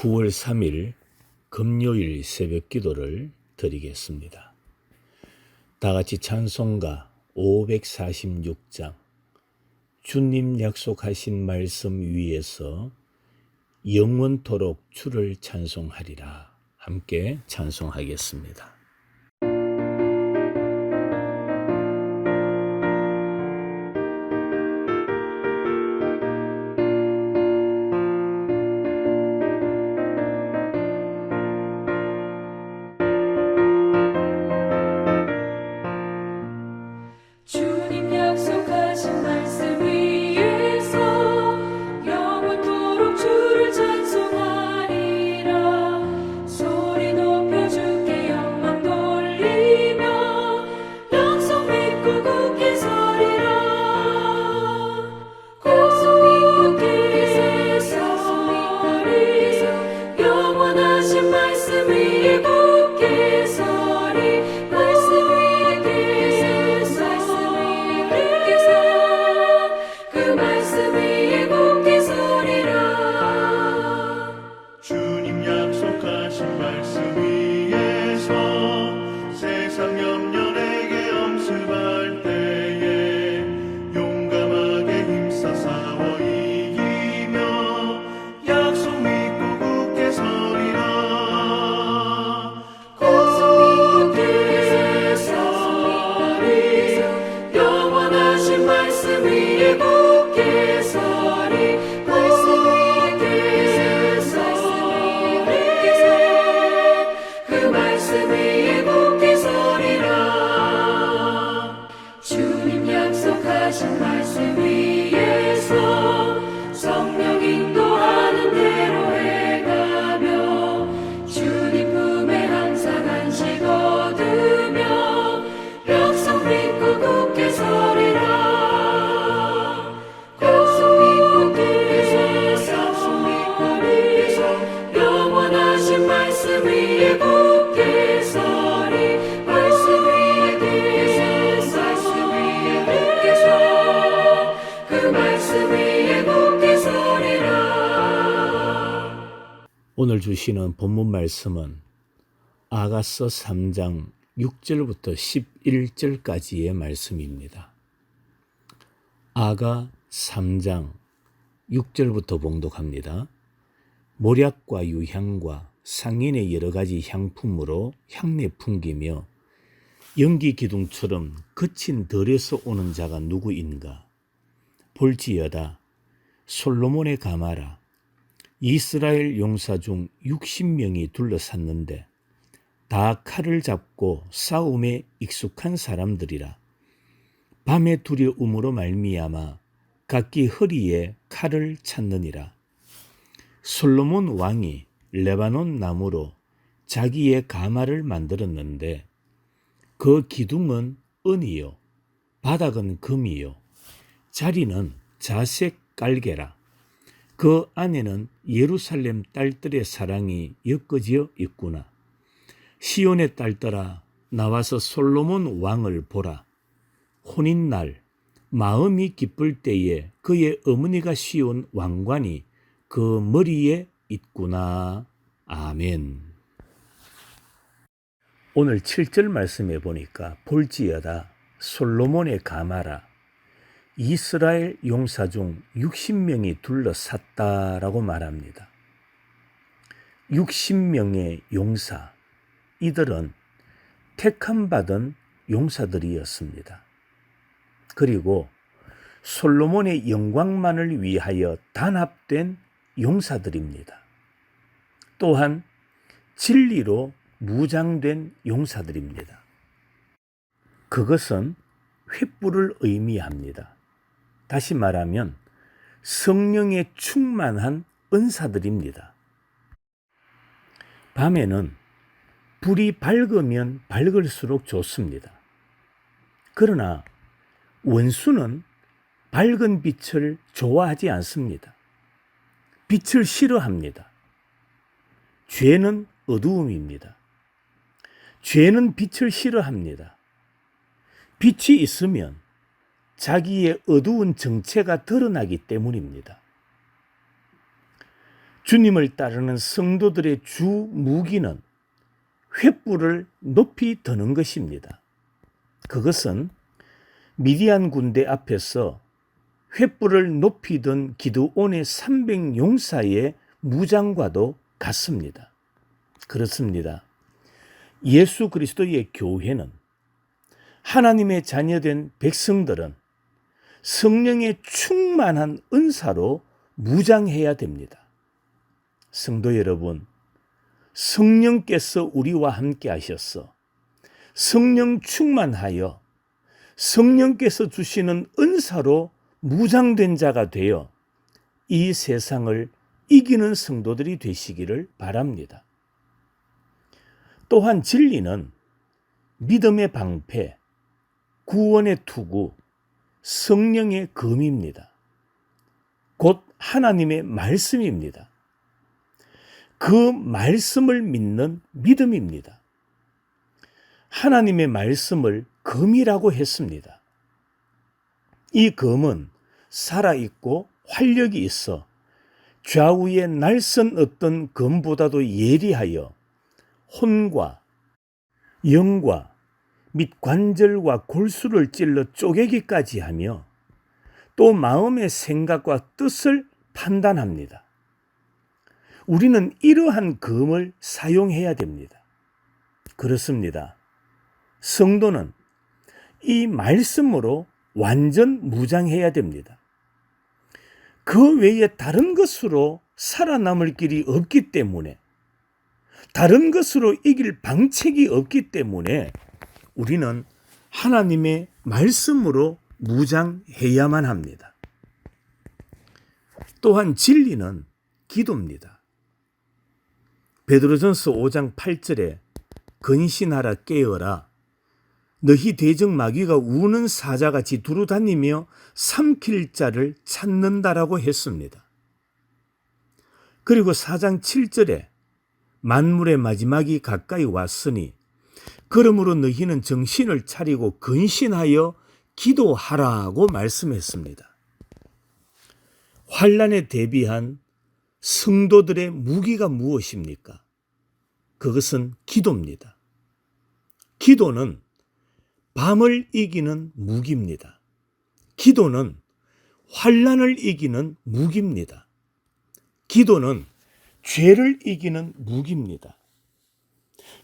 9월 3일 금요일 새벽 기도를 드리겠습니다. 다 같이 찬송가 546장 주님 약속하신 말씀 위에서 영원토록 주를 찬송하리라 함께 찬송하겠습니다. 주님 약속하신 말씀 위에서 영원토록 주를 찬송하리라. 소리 높여 주께 영광 돌리며 약속 믿고 굳게 서리라. 굳게 서리 영원하신 말씀 위에 굳게 서리. 말씀 위에 그 말씀 위에 굳게 서리라. 주님 약속하신 말씀 위에서 세상 염려 내게 엄습할 때에 용감하게 힘써 싸워 이기며 약속 믿고 굳게 서리라. 굳게 서리 영원하신 말씀 위에 굳게 서리. 말씀 위에 그 말씀 위에 굳게 서리라. 주님 약속하신 말씀 위에서 성령 인도하는 대로 해가며 주님 품에 항상 안식 얻으며 약속 믿고 굳게 서리라. 영원하신 말씀 위에 굳게 서리. 말씀 위에 굳게 서. 그 말씀 위에 굳게 서리라. 오늘 주시는 본문 말씀은 아가서 3장 6절부터 11절까지의 말씀입니다. 아가 3장 6절부터 봉독합니다. 모략과 유향과 상인의 여러 가지 향품으로 향내 풍기며 연기 기둥처럼 거친 덜에서 오는 자가 누구인가? 볼지어다 솔로몬의 가마라. 이스라엘 용사 중 60명이 둘러쌌는데 다 칼을 잡고 싸움에 익숙한 사람들이라. 밤의 두려움으로 말미암아 각기 허리에 칼을 찾느니라. 솔로몬 왕이 레바논 나무로 자기의 가마를 만들었는데 그 기둥은 은이요 바닥은 금이요 자리는 자색 깔개라. 그 안에는 예루살렘 딸들의 사랑이 엮어지어 있구나. 시온의 딸들아 나와서 솔로몬 왕을 보라. 혼인날 마음이 기쁠 때에 그의 어머니가 씌운 왕관이 그 머리에 있구나. 아멘. 오늘 7절 말씀에 보니까 볼지어다 솔로몬의 가마라. 이스라엘 용사 중 60명이 둘러쌌다라고 말합니다. 60명의 용사, 이들은 택함받은 용사들이었습니다. 그리고 솔로몬의 영광만을 위하여 단합된 용사들입니다. 또한 진리로 무장된 용사들입니다. 그것은 횃불을 의미합니다. 다시 말하면 성령에 충만한 은사들입니다. 밤에는 불이 밝으면 밝을수록 좋습니다. 그러나 원수는 밝은 빛을 좋아하지 않습니다. 빛을 싫어합니다. 죄는 어두움입니다. 죄는 빛을 싫어합니다. 빛이 있으면 자기의 어두운 정체가 드러나기 때문입니다. 주님을 따르는 성도들의 주 무기는 횃불을 높이 드는 것입니다. 그것은 미디안 군대 앞에서 횃불을 높이 든 기드온의 300용사의 무장과도 같습니다. 그렇습니다. 예수 그리스도의 교회는 하나님의 자녀된 백성들은 성령의 충만한 은사로 무장해야 됩니다. 성도 여러분, 성령께서 우리와 함께 하셔서 성령 충만하여 성령께서 주시는 은사로 무장된 자가 되어 이 세상을 이기는 성도들이 되시기를 바랍니다. 또한 진리는 믿음의 방패, 구원의 투구, 성령의 검입니다. 곧 하나님의 말씀입니다. 그 말씀을 믿는 믿음입니다. 하나님의 말씀을 검이라고 했습니다. 이 검은 살아있고 활력이 있어 좌우의 날선 어떤 검보다도 예리하여 혼과 영과 및 관절과 골수를 찔러 쪼개기까지 하며 또 마음의 생각과 뜻을 판단합니다. 우리는 이러한 검을 사용해야 됩니다. 그렇습니다. 성도는 이 말씀으로 완전 무장해야 됩니다. 그 외에 다른 것으로 살아남을 길이 없기 때문에, 다른 것으로 이길 방책이 없기 때문에 우리는 하나님의 말씀으로 무장해야만 합니다. 또한 진리는 기도입니다. 베드로전서 5장 8절에 근신하라 깨어라 너희 대적 마귀가 우는 사자같이 두루다니며 삼킬 자를 찾는다라고 했습니다. 그리고 4장 7절에 만물의 마지막이 가까이 왔으니 그러므로 너희는 정신을 차리고 근신하여 기도하라고 말씀했습니다. 환난에 대비한 성도들의 무기가 무엇입니까? 그것은 기도입니다. 기도는 밤을 이기는 무기입니다. 기도는 환난을 이기는 무기입니다. 기도는 죄를 이기는 무기입니다.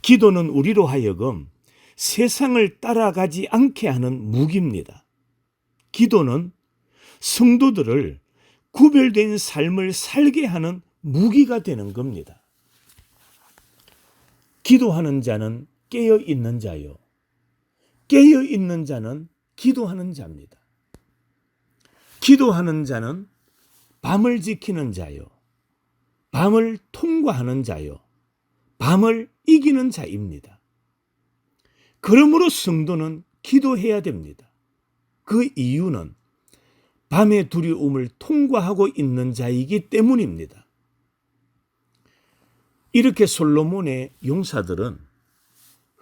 기도는 우리로 하여금 세상을 따라가지 않게 하는 무기입니다. 기도는 성도들을 구별된 삶을 살게 하는 무기가 되는 겁니다. 기도하는 자는 깨어 있는 자요. 깨어 있는 자는 기도하는 자입니다. 기도하는 자는 밤을 지키는 자요. 밤을 통과하는 자요. 밤을 이기는 자입니다. 그러므로 성도는 기도해야 됩니다. 그 이유는 밤의 두려움을 통과하고 있는 자이기 때문입니다. 이렇게 솔로몬의 용사들은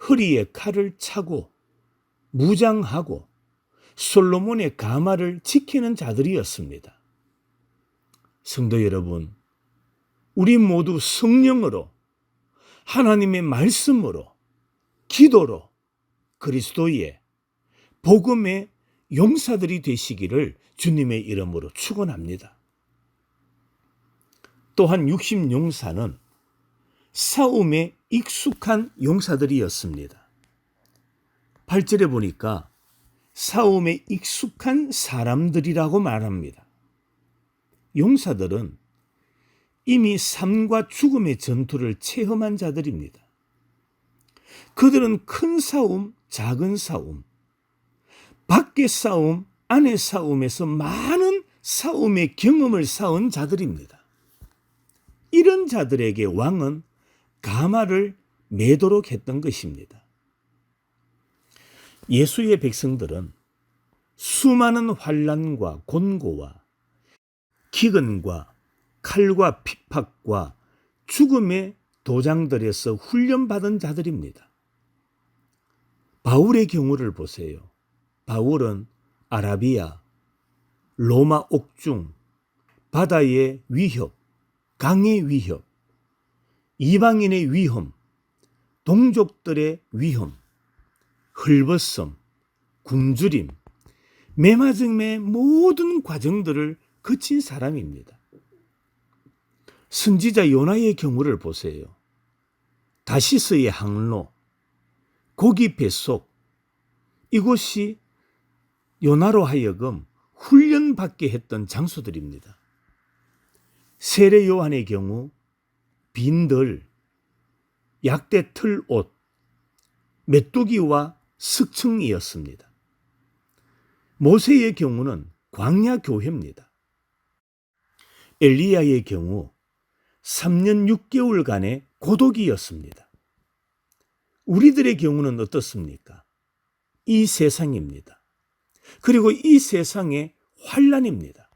허리에 칼을 차고 무장하고 솔로몬의 가마를 지키는 자들이었습니다. 성도 여러분, 우리 모두 성령으로 하나님의 말씀으로 기도로 그리스도의 복음의 용사들이 되시기를 주님의 이름으로 축원합니다. 또한 60용사는 싸움에 익숙한 용사들이었습니다. 8절에 보니까 싸움에 익숙한 사람들이라고 말합니다. 용사들은 이미 삶과 죽음의 전투를 체험한 자들입니다. 그들은 큰 싸움, 작은 싸움, 밖의 싸움, 안의 싸움에서 많은 싸움의 경험을 쌓은 자들입니다. 이런 자들에게 왕은 가마를 매도록 했던 것입니다. 예수의 백성들은 수많은 환난과 곤고와 기근과 칼과 핍박과 죽음의 도장들에서 훈련받은 자들입니다. 바울의 경우를 보세요. 바울은 아라비아, 로마 옥중, 바다의 위협, 강의 위협, 이방인의 위험, 동족들의 위험, 헐벗음, 굶주림, 매맞음의 모든 과정들을 거친 사람입니다. 선지자 요나의 경우를 보세요. 다시스의 항로, 고기 뱃속, 이곳이 요나로 하여금 훈련받게 했던 장소들입니다. 세례 요한의 경우 빈들, 약대 틀옷, 메뚜기와 석층이었습니다. 모세의 경우는 광야 교회입니다. 엘리야의 경우 3년 6개월간의 고독이었습니다. 우리들의 경우는 어떻습니까? 이 세상입니다. 그리고 이 세상의 환난입니다.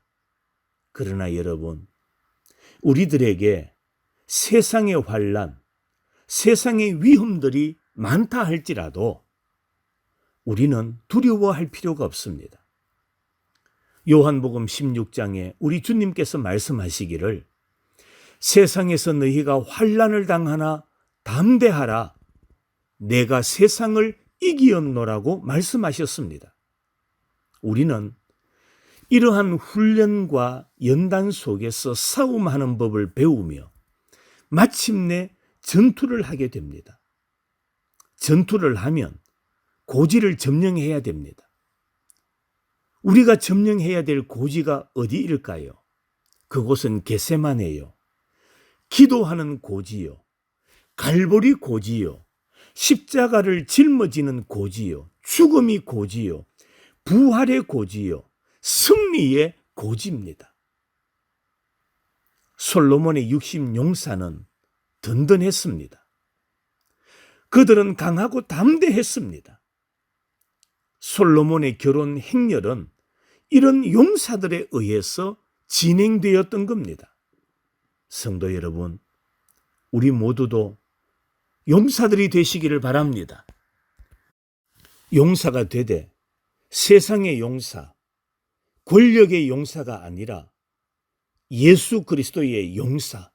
그러나 여러분, 우리들에게 세상의 환난, 세상의 위험들이 많다 할지라도 우리는 두려워할 필요가 없습니다. 요한복음 16장에 우리 주님께서 말씀하시기를 세상에서 너희가 환난을 당하나 담대하라, 내가 세상을 이기었노라고 말씀하셨습니다. 우리는 이러한 훈련과 연단 속에서 싸움하는 법을 배우며 마침내 전투를 하게 됩니다. 전투를 하면 고지를 점령해야 됩니다. 우리가 점령해야 될 고지가 어디일까요? 그곳은 겟세마네요. 기도하는 고지요, 갈보리 고지요, 십자가를 짊어지는 고지요, 죽음이 고지요, 부활의 고지요, 승리의 고지입니다. 솔로몬의 60용사는 든든했습니다. 그들은 강하고 담대했습니다. 솔로몬의 결혼 행렬은 이런 용사들에 의해서 진행되었던 겁니다. 성도 여러분, 우리 모두도 용사들이 되시기를 바랍니다. 용사가 되되 세상의 용사, 권력의 용사가 아니라 예수 그리스도의 용사,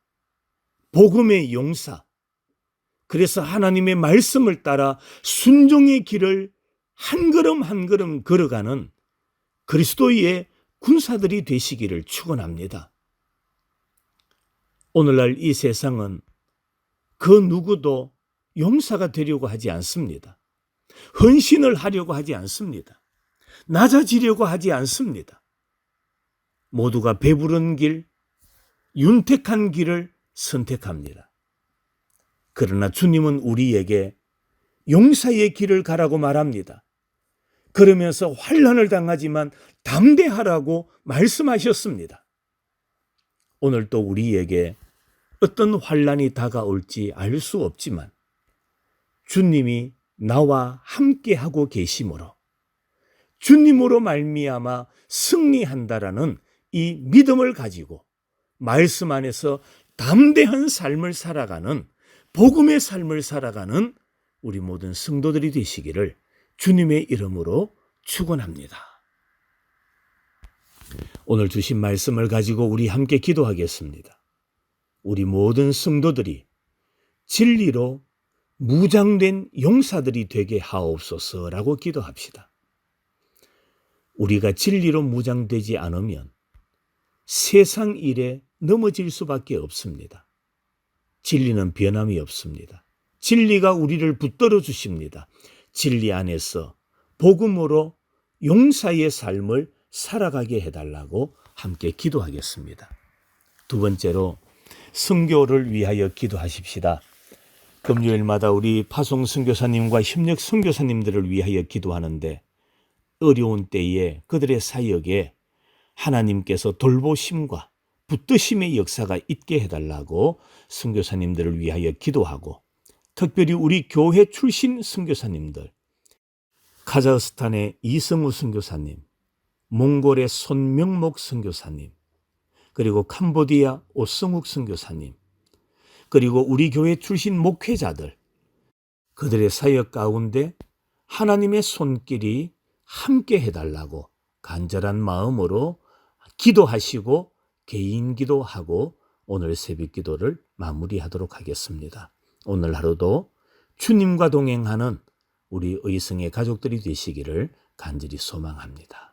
복음의 용사, 그래서 하나님의 말씀을 따라 순종의 길을 한 걸음 한 걸음 걸어가는 그리스도의 군사들이 되시기를 축원합니다. 오늘날 이 세상은 그 누구도 용사가 되려고 하지 않습니다. 헌신을 하려고 하지 않습니다. 낮아지려고 하지 않습니다. 모두가 배부른 길, 윤택한 길을 선택합니다. 그러나 주님은 우리에게 용사의 길을 가라고 말합니다. 그러면서 환난을 당하지만 담대하라고 말씀하셨습니다. 오늘 또 우리에게 어떤 환난이 다가올지 알 수 없지만 주님이 나와 함께하고 계심으로 주님으로 말미암아 승리한다라는 이 믿음을 가지고 말씀 안에서 담대한 삶을 살아가는, 복음의 삶을 살아가는 우리 모든 성도들이 되시기를 주님의 이름으로 축원합니다. 오늘 주신 말씀을 가지고 우리 함께 기도하겠습니다. 우리 모든 성도들이 진리로 무장된 용사들이 되게 하옵소서라고 기도합시다. 우리가 진리로 무장되지 않으면 세상 일에 넘어질 수밖에 없습니다. 진리는 변함이 없습니다. 진리가 우리를 붙들어 주십니다. 진리 안에서 복음으로 용사의 삶을 살아가게 해달라고 함께 기도하겠습니다. 두 번째로 선교를 위하여 기도하십시다. 금요일마다 우리 파송 선교사님과 협력 선교사님들을 위하여 기도하는데 어려운 때에 그들의 사역에 하나님께서 돌보심과 붙드심의 역사가 있게 해달라고 선교사님들을 위하여 기도하고, 특별히 우리 교회 출신 선교사님들, 카자흐스탄의 이성우 선교사님, 몽골의 손명목 선교사님, 그리고 캄보디아 오성욱 선교사님, 그리고 우리 교회 출신 목회자들, 그들의 사역 가운데 하나님의 손길이 함께 해달라고 간절한 마음으로 기도하시고 개인 기도하고 오늘 새벽 기도를 마무리하도록 하겠습니다. 오늘 하루도 주님과 동행하는 우리 의성의 가족들이 되시기를 간절히 소망합니다.